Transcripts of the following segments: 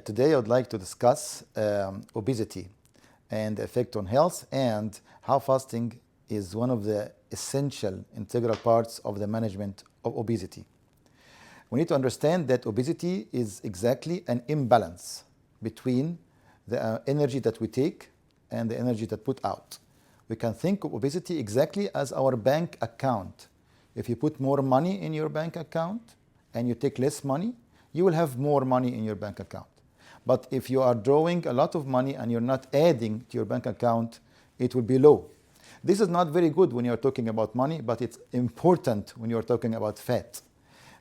Today I would like to discuss obesity and the effect on health and how fasting is one of the essential integral parts of the management of obesity. We need to understand that obesity is exactly an imbalance between the energy that we take and the energy that put out. We can think of obesity exactly as our bank account. If you put more money in your bank account and you take less money, you will have more money in your bank account. But if you are drawing a lot of money and you're not adding to your bank account, it will be low. This is not very good when you're talking about money, but it's important when you're talking about fat.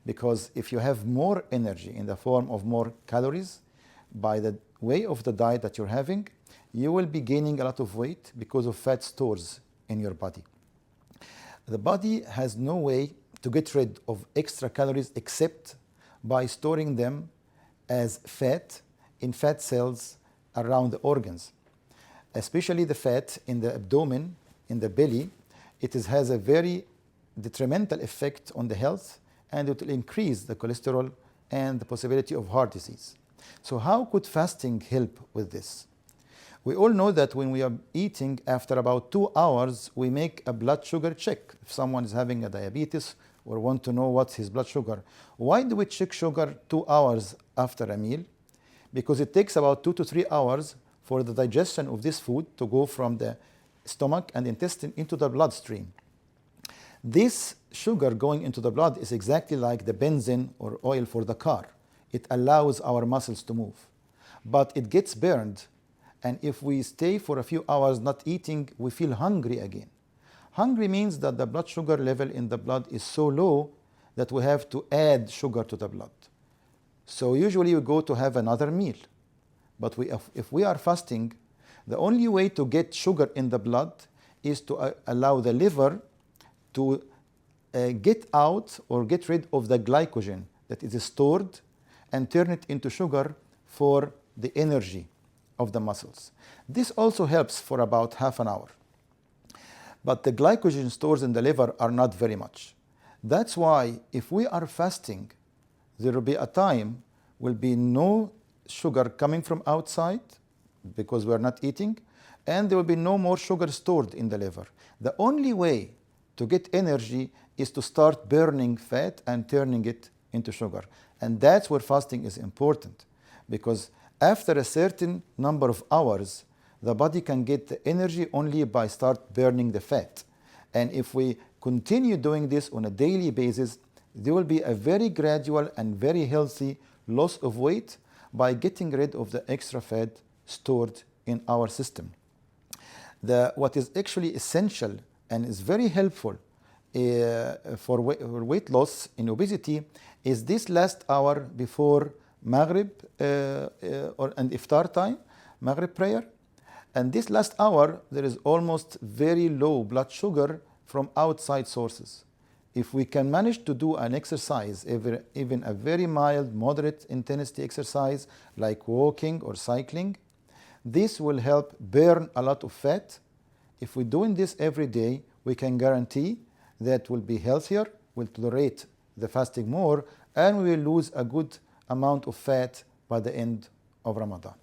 Because if you have more energy in the form of more calories, by the way of the diet that you're having, you will be gaining a lot of weight because of fat stores in your body. The body has no way to get rid of extra calories except by storing them as fat in fat cells around the organs. Especially the fat in the abdomen, in the belly, has a very detrimental effect on the health, and it will increase the cholesterol and the possibility of heart disease. So how could fasting help with this? We all know that when we are eating, after about 2 hours, we make a blood sugar check. If someone is having a diabetes or want to know what's his blood sugar, why do we check sugar 2 hours after a meal? Because it takes about 2 to 3 hours for the digestion of this food to go from the stomach and intestine into the bloodstream. This sugar going into the blood is exactly like the benzene or oil for the car. It allows our muscles to move. But it gets burned, and if we stay for a few hours not eating, we feel hungry again. Hungry means that the blood sugar level in the blood is so low that we have to add sugar to the blood. So usually we go to have another meal. But if we are fasting, the only way to get sugar in the blood is to allow the liver to get out or get rid of the glycogen that is stored and turn it into sugar for the energy of the muscles. This also helps for about half an hour. But the glycogen stores in the liver are not very much. That's why if we are fasting, there will be a time will be no sugar coming from outside because we are not eating, and there will be no more sugar stored in the liver. The only way to get energy is to start burning fat and turning it into sugar. And that's where fasting is important, because after a certain number of hours, the body can get the energy only by start burning the fat. And if we continue doing this on a daily basis, there will be a very gradual and very healthy loss of weight by getting rid of the extra fat stored in our system. What is actually essential and is very helpful for weight loss in obesity is this last hour before Maghrib and Iftar time, Maghrib prayer. And this last hour, there is almost very low blood sugar from outside sources. If we can manage to do an exercise, even a very mild, moderate intensity exercise like walking or cycling, this will help burn a lot of fat. If we're doing this every day, we can guarantee that we'll be healthier, we'll tolerate the fasting more, and we will lose a good amount of fat by the end of Ramadan.